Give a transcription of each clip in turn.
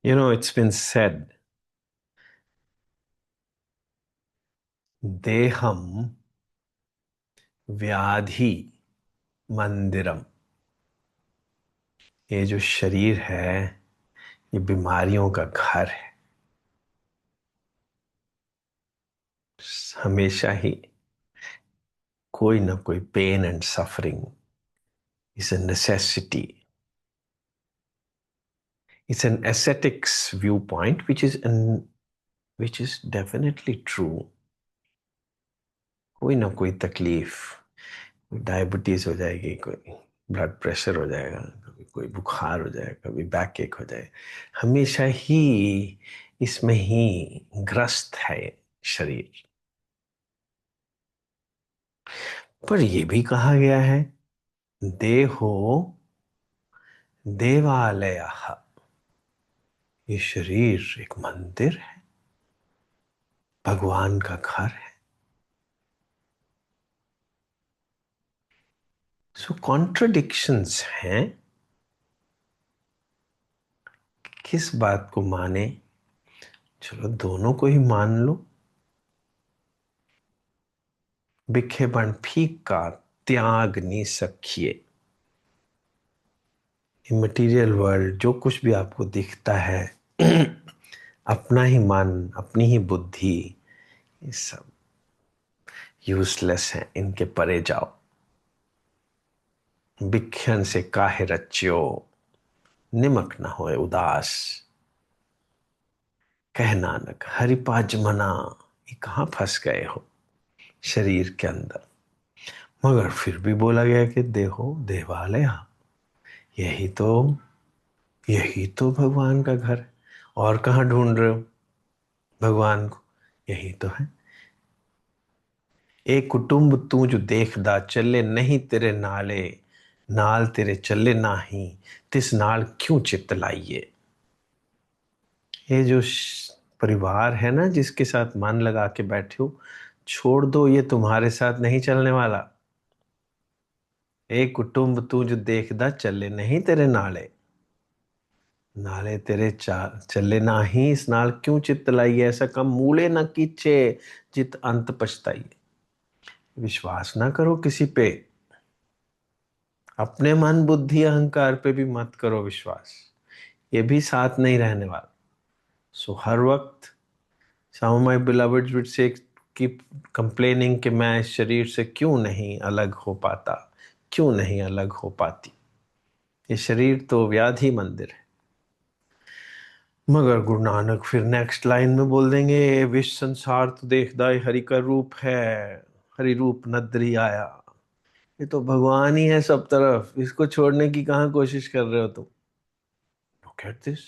It's been said, देहम व्याधि मंदिरम। ये जो शरीर है, ये बीमारियों का घर है। हमेशा ही कोई ना कोई pain and suffering is a necessity. It's an ascetics viewpoint, which is definitely true. कोई ना कोई तकलीफ, कोई डायबिटीज हो जाएगी, कोई ब्लड प्रेशर हो जाएगा, कभी कोई बुखार हो जाएगा, कभी बैक एक हो जाए। हमेशा ही इसमें ही ग्रस्त है शरीर। पर यह भी कहा गया है, देहो देवालय। ये शरीर एक मंदिर है, भगवान का घर है। सो कॉन्ट्रडिक्शंस हैं। किस बात को माने? चलो दोनों को ही मान लो। बिखे बन फीका त्याग नी सखिए। मटेरियल वर्ल्ड जो कुछ भी आपको दिखता है, अपना ही मन, अपनी ही बुद्धि, ये सब यूजलेस है। इनके परे जाओ। बिख्यन से काहे रच्यो, निमक न होए उदास। कह नानक हरिपाज मना। ये कहाँ फंस गए हो शरीर के अंदर? मगर फिर भी बोला गया कि देहो देवालय। यही यही तो भगवान का घर है। और कहाँ ढूंढ रहे हो भगवान को? यही तो है। एक कुटुंब तू जो देखदा चले नहीं तेरे नाले, नाल तेरे चले नाही, तिस नाल क्यों चित लाइए। ये जो परिवार है ना, जिसके साथ मन लगा के बैठे हो, छोड़ दो, ये तुम्हारे साथ नहीं चलने वाला। एक कुटुंब तू जो देखदा चले नहीं तेरे नाले, नाले तेरे चले नाही, इस नाल क्यों चित लाइए। ऐसा कम मूले न कीचे, जित अंत पछताइए। विश्वास ना करो किसी पे। अपने मन बुद्धि अहंकार पे भी मत करो विश्वास। ये भी साथ नहीं रहने वाला। सो हर वक्त some of my beloveds would say, keep complaining कि मैं इस शरीर से क्यों नहीं अलग हो पाता, क्यों नहीं अलग हो पाती। ये शरीर तो व्याधि मंदिर है। मगर गुरु नानक फिर नेक्स्ट लाइन में बोल देंगे, विश्व संसार तो देखदा हरि का रूप है, हरि रूप नदरी आया। ये तो भगवान ही है सब तरफ, इसको छोड़ने की कहाँ कोशिश कर रहे हो तुम? लुक एट दिस,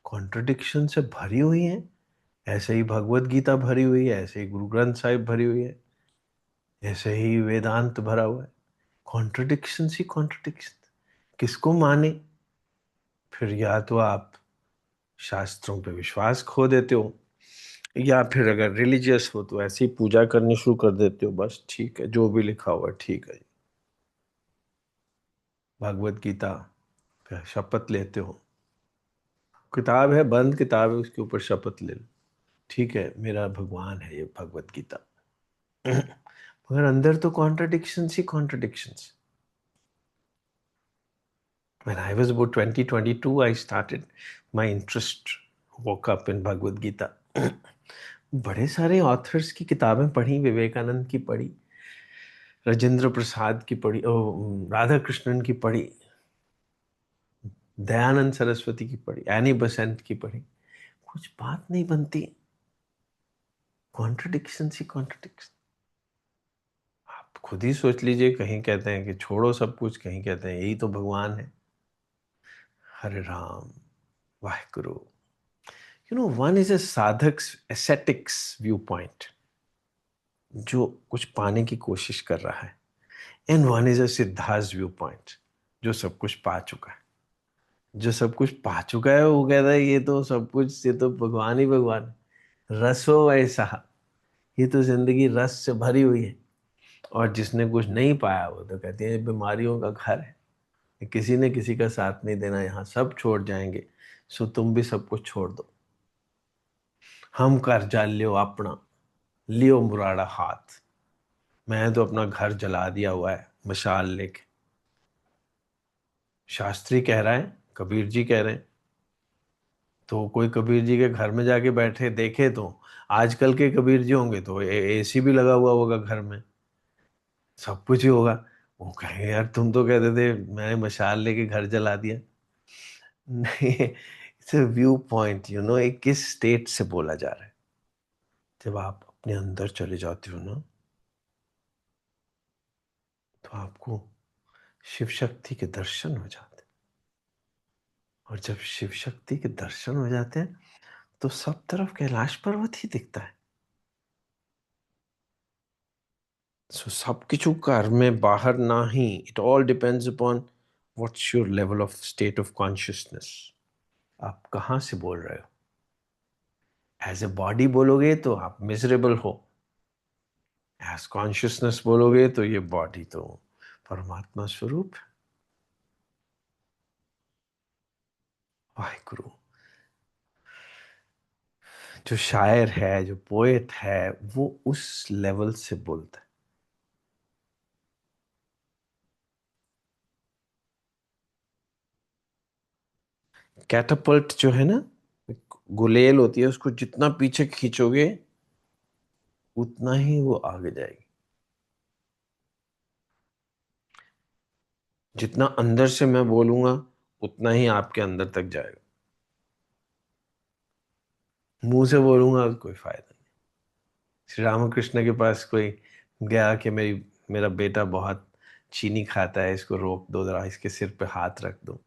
कॉन्ट्रडिक्शन से भरी हुई है। ऐसे ही भगवत गीता भरी हुई है, ऐसे ही गुरु ग्रंथ साहिब भरी हुई है, ऐसे ही वेदांत भरा हुआ है। कॉन्ट्रडिक्शन ही कॉन्ट्रडिक्शन। किसको माने? फिर या तो आप शास्त्रों पे विश्वास खो देते हो, या फिर अगर रिलीजियस हो तो ऐसी पूजा करनी शुरू कर देते हो। बस ठीक है, जो भी लिखा हुआ है ठीक है। भगवत गीता पे शपथ लेते हो, किताब है, बंद किताब है, उसके ऊपर शपथ ले लो, ठीक है मेरा भगवान है ये भगवत गीता। मगर अंदर तो contradictions he contradictions. When I was about 2022, I started my interest, woke up in Bhagavad Gita. बड़े सारे ऑथर्स की किताबें पढ़ी, विवेकानंद की पढ़ी, राजेंद्र प्रसाद की पढ़ी, राधा कृष्णन की पढ़ी, दयानंद सरस्वती की पढ़ी, एनी बसंत की पढ़ी। कुछ बात नहीं बनती। कॉन्ट्रडिक्शन ही कॉन्ट्रडिक्शन। आप खुद ही सोच लीजिए, कहीं कहते हैं कि छोड़ो सब कुछ, कहीं कहते हैं यही तो भगवान है। Hare Ram, Waheguru. One is a sadhak ascetics viewpoint, जो कुछ पाने की कोशिश कर रहा है, and one is a Siddharth view point, जो सब कुछ पा चुका है। जो सब कुछ पा चुका है वो कहता है ये तो सब कुछ, ये तो भगवान ही भगवान है। रसो ऐसा, ये तो जिंदगी रस से भरी हुई है। और जिसने कुछ नहीं पाया वो तो कहते हैं बीमारियों का घर है, किसी ने किसी का साथ नहीं देना, यहाँ सब छोड़ जाएंगे, सो तुम भी सब कुछ छोड़ दो। हम कर्जा लियो अपना, लियो मुराड़ा हाथ। मैं तो अपना घर जला दिया हुआ है मशाल लेके। शास्त्री कह रहा है, कबीर जी कह रहे हैं। तो कोई कबीर जी के घर में जाके बैठे देखे तो आजकल के कबीर जी होंगे तो एसी भी लगा हुआ होगा घर में, सब कुछ ही होगा। वो कहेंगे यार तुम तो कहते थे मैंने मशाल लेके घर जला दिया। नहीं, इट्स अ व्यू पॉइंट, ये किस स्टेट से बोला जा रहा है। जब आप अपने अंदर चले जाते हो ना, तो आपको शिव शक्ति के दर्शन हो जाते हैं। और जब शिव शक्ति के दर्शन हो जाते हैं तो सब तरफ कैलाश पर्वत ही दिखता है। सो सब किछु घर में बाहर ना ही, it all depends upon what's your level of state of consciousness. आप कहाँ से बोल रहे हो। एज ए बॉडी बोलोगे तो आप मिजरेबल हो, एज कॉन्शियसनेस बोलोगे तो ये बॉडी तो परमात्मा स्वरूप है। वाहिगुरु। जो शायर है, जो पोएट है, वो उस लेवल से बोलता है। कैटापल्ट जो है ना, गुलेल होती है, उसको जितना पीछे खींचोगे उतना ही वो आगे जाएगी। जितना अंदर से मैं बोलूंगा उतना ही आपके अंदर तक जाएगा। मुंह से बोलूंगा तो कोई फायदा नहीं। श्री रामकृष्ण के पास कोई गया कि मेरा बेटा बहुत चीनी खाता है, इसको रोक दो जरा, इसके सिर पे हाथ रख दो।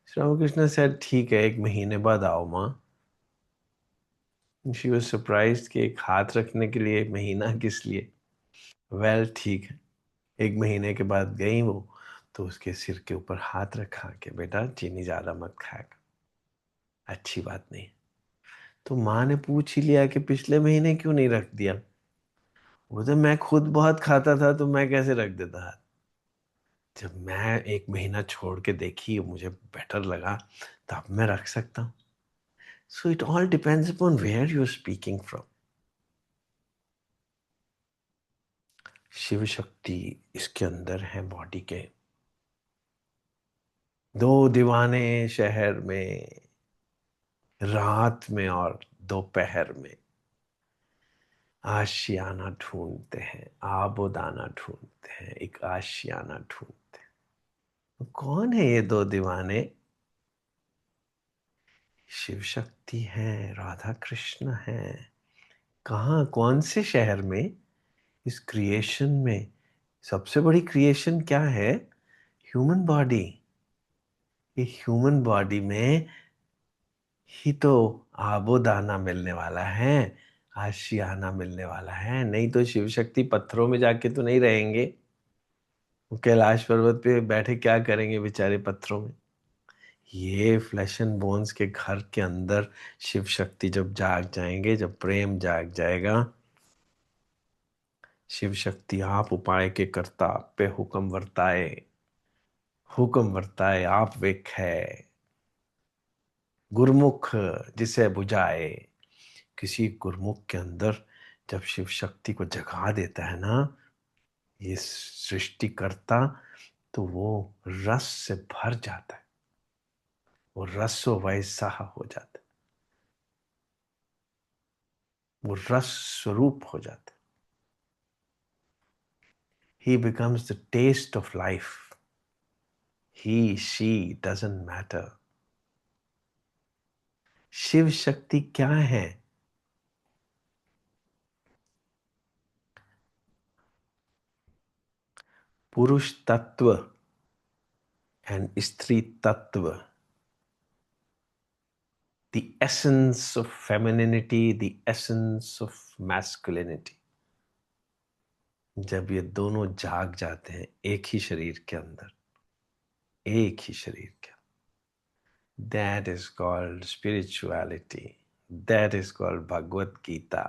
श्री रामकृष्ण सेड ठीक है, 1 महीने बाद आओ माँ। शी वॉज सरप्राइज कि एक हाथ रखने के लिए 1 महीना किस लिए। वेल ठीक है। 1 महीने के बाद गई वो, तो उसके सिर के ऊपर हाथ रखा कि बेटा चीनी ज्यादा मत खाया कर, अच्छी बात नहीं। तो माँ ने पूछ ही लिया कि पिछले महीने क्यों नहीं रख दिया। वो तो मैं खुद बहुत खाता था तो मैं कैसे रख देता हाथ। जब मैं 1 महीना छोड़ के देखी, मुझे बेटर लगा, तब मैं रख सकता हूँ। So it all depends upon where you are speaking from. Shiva Shakti इसके अंदर है बॉडी के। दो दीवाने शहर में रात में और दोपहर में आशियाना ढूंढते हैं, आबोदाना ढूंढते हैं, एक आशियाना ढूंढते हैं। तो कौन है ये दो दीवाने। शिव शक्ति है, राधा कृष्ण है। कहाँ, कौन से शहर में। इस क्रिएशन में सबसे बड़ी क्रिएशन क्या है। Human body. ये ह्यूमन बॉडी में ही तो आबोदाना मिलने वाला है, आशियाना मिलने वाला है। नहीं तो शिव शक्ति पत्थरों में जाके तो नहीं रहेंगे। वो कैलाश पर्वत पे बैठे क्या करेंगे बेचारे पत्थरों में। ये फ्लैश एंड बोन्स के घर के अंदर शिव शक्ति जब जाग जाएंगे, जब प्रेम जाग जाएगा। शिव शक्ति आप उपाय के कर्ता, आप पे हुक्म वर्ताए, हुक्म वर्ताए आप वेख है। गुरमुख जिसे बुझाए। किसी गुरमुख के अंदर जब शिव शक्ति को जगा देता है ना ये सृष्टिकर्ता, तो वो रस से भर जाता है। वो रसो वैसा हो जाता है। वो रस स्वरूप हो जाता है। He becomes the taste of life. He, she doesn't matter. Shiv Shakti क्या है। पुरुष तत्व एंड स्त्री तत्व, the essence of femininity, the essence of masculinity, जब ये दोनों जाग जाते हैं एक ही शरीर के अंदर, एक ही शरीर के, that is called spirituality, that is called Bhagavad Gita,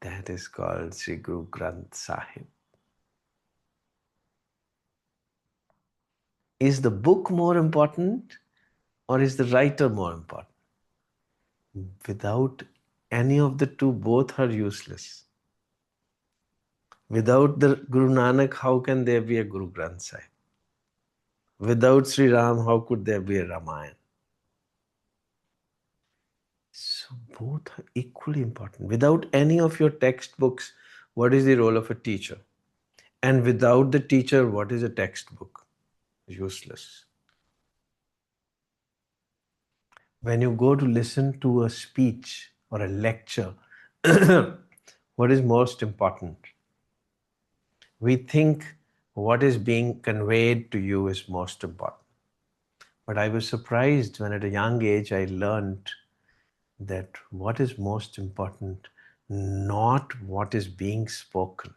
that is called Sri Guru Granth Sahib. Is the book more important? or is the writer more important? Without any of the two, both are useless. Without the Guru Nanak, how can there be a Guru Granth Sahib? Without Sri Ram, how could there be a Ramayana? So both are equally important. Without any of your textbooks, what is the role of a teacher? And without the teacher, what is a textbook? Useless. When you go to listen to a speech or a lecture, what is most important? We think what is being conveyed to you is most important. But I was surprised when at a young age I learned that what is most important, not what is being spoken,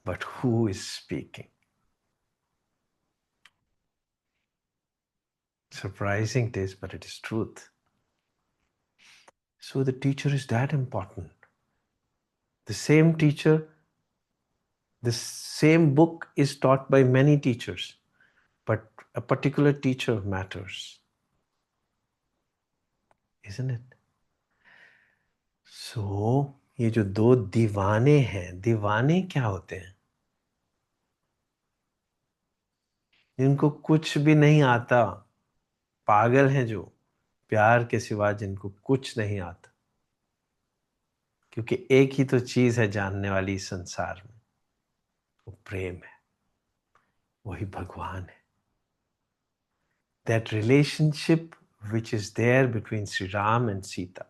but who is speaking. Surprising it is, but it is truth. So the teacher is that important. The same teacher, the same book is taught by many teachers, but a particular teacher matters. Isn't it? So, ये जो दो दीवाने हैं, दीवाने क्या होते हैं? जिनको कुछ भी नहीं आता, पागल हैं जो, प्यार के सिवा जिनको कुछ नहीं आता, क्योंकि एक ही तो चीज है जानने वाली इस संसार में, वो प्रेम है, वही भगवान है. That relationship which is there between Sri Ram and Sita,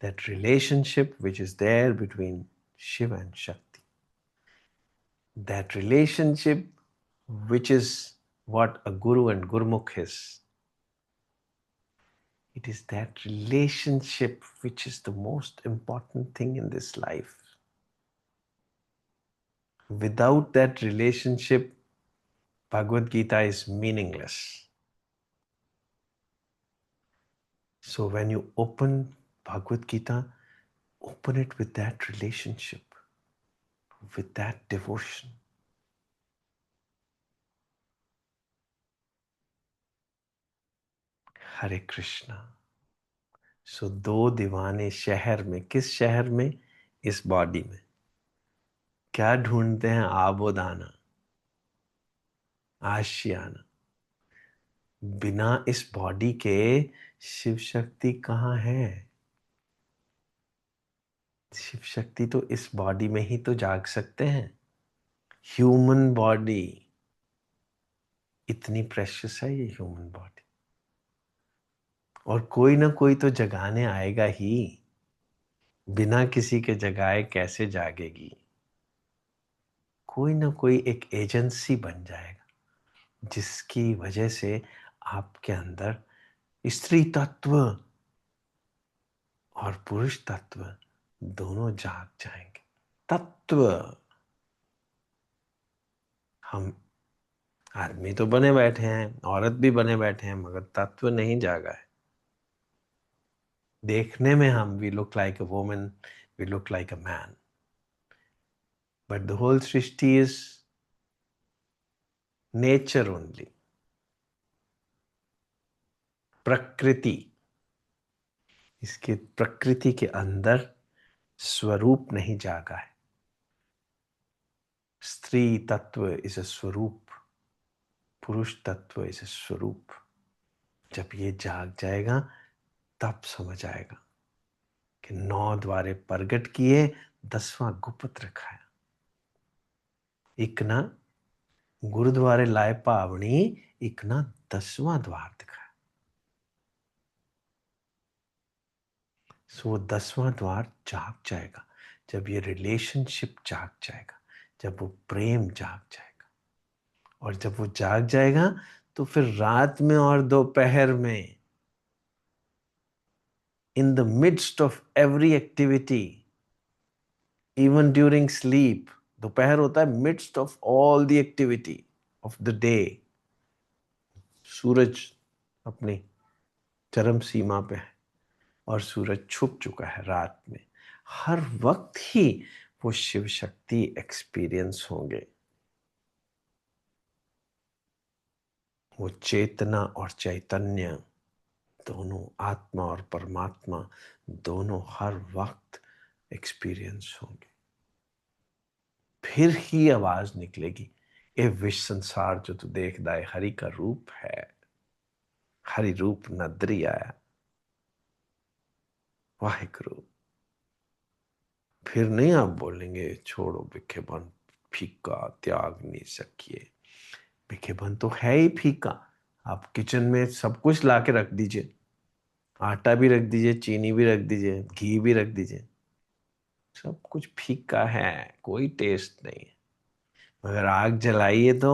that relationship which is there between Shiva and Shakti, that relationship which is what a Guru and Gurmukh is. It is that relationship which is the most important thing in this life. Without that relationship, Bhagavad Gita is meaningless. So when you open Bhagavad Gita, open it with that relationship, with that devotion. हरे कृष्णा. सो दो दीवाने शहर में, किस शहर में? इस body में. क्या ढूंढते हैं? आबोदाना, आशियाना. बिना इस बॉडी के शिव शक्ति कहाँ है? शिव शक्ति तो इस बॉडी में ही तो जाग सकते हैं. ह्यूमन बॉडी, इतनी प्रेशियस है ये ह्यूमन बॉडी, और कोई ना कोई तो जगाने आएगा ही. बिना किसी के जगाए कैसे जागेगी? कोई ना कोई एक एजेंसी बन जाएगा, जिसकी वजह से आपके अंदर स्त्री तत्व और पुरुष तत्व दोनों जाग जाएंगे. तत्व, हम आदमी तो बने बैठे हैं, औरत भी बने बैठे हैं, मगर तत्व नहीं जागा है. देखने में हम we look like a woman, we look like a man, but the whole सृष्टि इज नेचर ओनली. प्रकृति, इसके प्रकृति के अंदर स्वरूप नहीं जागा है. स्त्री तत्व इज अ स्वरूप, पुरुष तत्व इज अ स्वरूप. जब ये जाग जाएगा तब समझ आएगा कि 9 द्वारे प्रगट किए, 10वां गुप्त रखा है. एक ना गुरुद्वारे लाए पावनी, एक ना 10वां द्वार दिखाया. सो वो 10वां द्वार जाग जाएगा जब ये रिलेशनशिप जाग जाएगा, जब वो प्रेम जाग जाएगा. और जब वो जाग जाएगा तो फिर रात में और दोपहर में, in the midst of every activity, even during sleep, दोपहर होता है midst of all the activity of the day. सूरज अपनी चरम सीमा पे है और सूरज छुप चुका है रात में. हर वक्त ही वो शिव शक्ति एक्सपीरियंस होंगे. वो चेतना और चैतन्य दोनों, आत्मा और परमात्मा दोनों हर वक्त एक्सपीरियंस होंगे। फिर ही आवाज निकलेगी, ये विश्व संसार जो तू देखदा है हरि का रूप है, हरि रूप नदरी आया। वाहिगुरु। फिर नहीं आप बोलेंगे छोड़ो भिखेपन, फीका, त्याग नहीं सकिए। भिखेपन तो है ही फीका। आप किचन में सब कुछ ला के रख दीजिए, आटा भी रख दीजिए, चीनी भी रख दीजिए, घी भी रख दीजिए, सब कुछ फीका है, कोई टेस्ट नहीं है। मगर आग जलाइए तो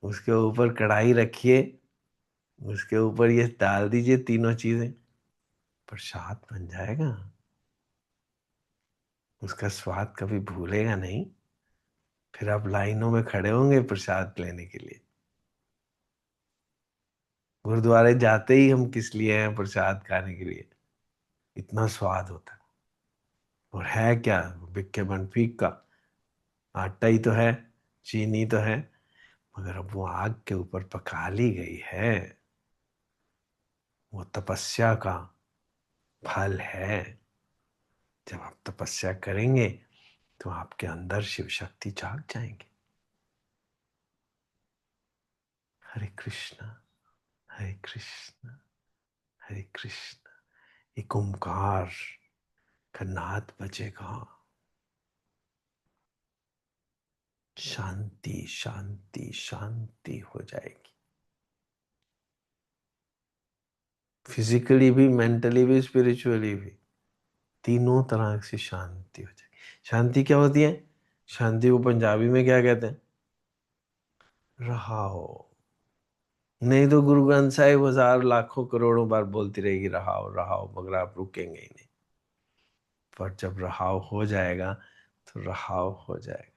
उसके ऊपर कढ़ाई रखिए, उसके ऊपर ये डाल दीजिए तीनों चीजें, प्रसाद बन जाएगा। उसका स्वाद कभी भूलेगा नहीं। फिर आप लाइनों में खड़े होंगे प्रसाद लेने के लिए। गुरुद्वारे जाते ही हम किस लिए हैं? प्रसाद खाने के लिए। इतना स्वाद होता है। और है क्या? बिक्के बनफीक का आटा ही तो है, चीनी तो है, मगर अब वो आग के ऊपर पका ली गई है। वो तपस्या का फल है। जब आप तपस्या करेंगे तो आपके अंदर शिव शक्ति जाग जाएंगे। हरे कृष्णा, हरे कृष्णा, हरे कृष्णा। एक ओंकार का नाद बजेगा। शांति शांति शांति हो जाएगी। फिजिकली भी, मेंटली भी, स्पिरिचुअली भी, तीनों तरह से शांति हो जाएगी। शांति क्या होती है? शांति को पंजाबी में क्या कहते हैं? रहाओ। नहीं तो गुरु ग्रंथ साहिब हजार लाखों करोड़ों बार बोलती रहेगी रहाओ रहाओ, मगर आप रुकेंगे ही नहीं। पर जब रहाव हो जाएगा तो रहाव हो जाएगा।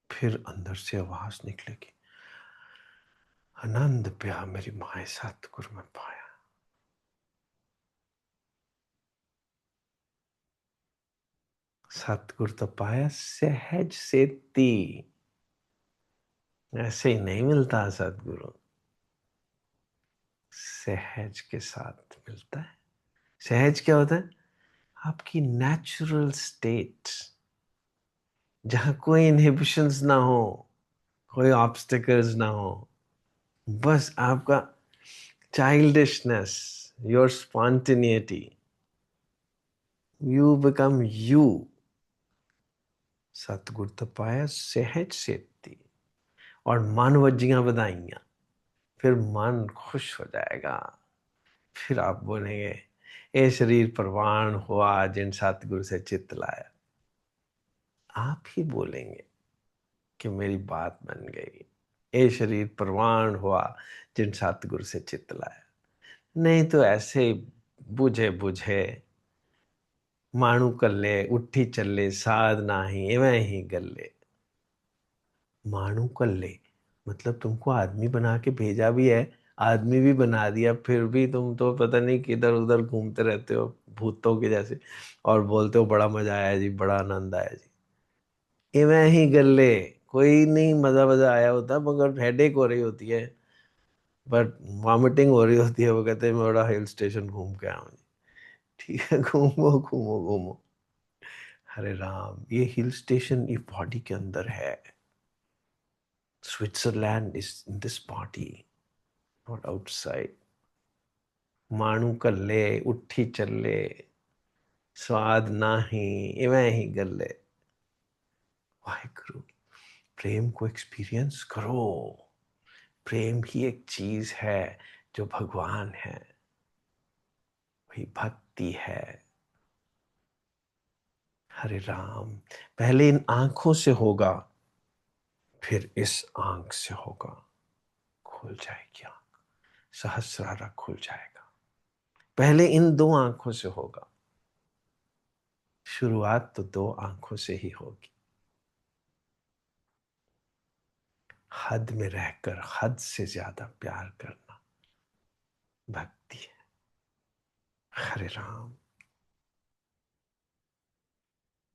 फिर अंदर से आवाज निकलेगी, आनंद प्या मेरी माए सतगुरु में पाया। सतगुरु तो पाया सहज सेती। ऐसे ही नहीं मिलता सतगुरु, सहज के साथ मिलता है। सहज क्या होता है? आपकी नेचुरल स्टेट, जहां कोई इनहिबिशंस ना हो, कोई ऑब्स्टिकल्स ना हो, बस आपका childishness, your spontaneity, you become you. सतगुर तो पाया सहज सेती। और मन वज्जियां बधाइयां। फिर मन खुश हो जाएगा। फिर आप बोलेंगे, ए शरीर प्रवान हुआ जिन सतगुरु से चित्त लाया। आप ही बोलेंगे कि मेरी बात बन गई। ए शरीर प्रवान हुआ जिन सतगुरु से चित्त लाया। नहीं तो ऐसे बुझे बुझे मानू कल्ले उठी चले साध नाही एवं ही गल्ले। मानू कल्ले मतलब तुमको आदमी बना के भेजा भी है, आदमी भी बना दिया, फिर भी तुम तो पता नहीं किधर उधर घूमते रहते हो भूतों के जैसे, और बोलते हो बड़ा मजा आया जी, बड़ा आनंद आया जी। एवं ही गल्ले। कोई नहीं मजा मजा आया होता, मगर हेडेक हो रही होती है, बट वॉमिटिंग हो रही होती है। वो कहते हैं मैं बड़ा हिल स्टेशन घूम के आया हूँ। ठीक है, घूमो घूमो घूमो। हरे राम, ये हिल स्टेशन ये बॉडी के अंदर है। Switzerland is in this body, not outside. मानू कल्ले उठी चले स्वाद नाही इवें ही गल्ले। वाहिगुरु, प्रेम को एक्सपीरियंस करो। प्रेम ही एक चीज है जो भगवान है, वही भक्ति है। हरे राम। पहले इन आंखों से होगा, फिर इस आंख से होगा। खुल जाएगी आंख, सहस्रारा खुल जाएगा। पहले इन दो आंखों से होगा। शुरुआत तो दो आंखों से ही होगी। हद में रहकर हद से ज्यादा प्यार करना भक्ति है। हरे राम,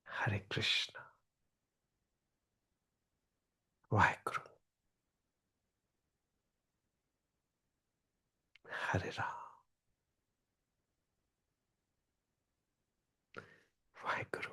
हरे कृष्ण। वाहिगुरु। हरे राम। वाहेगुरु।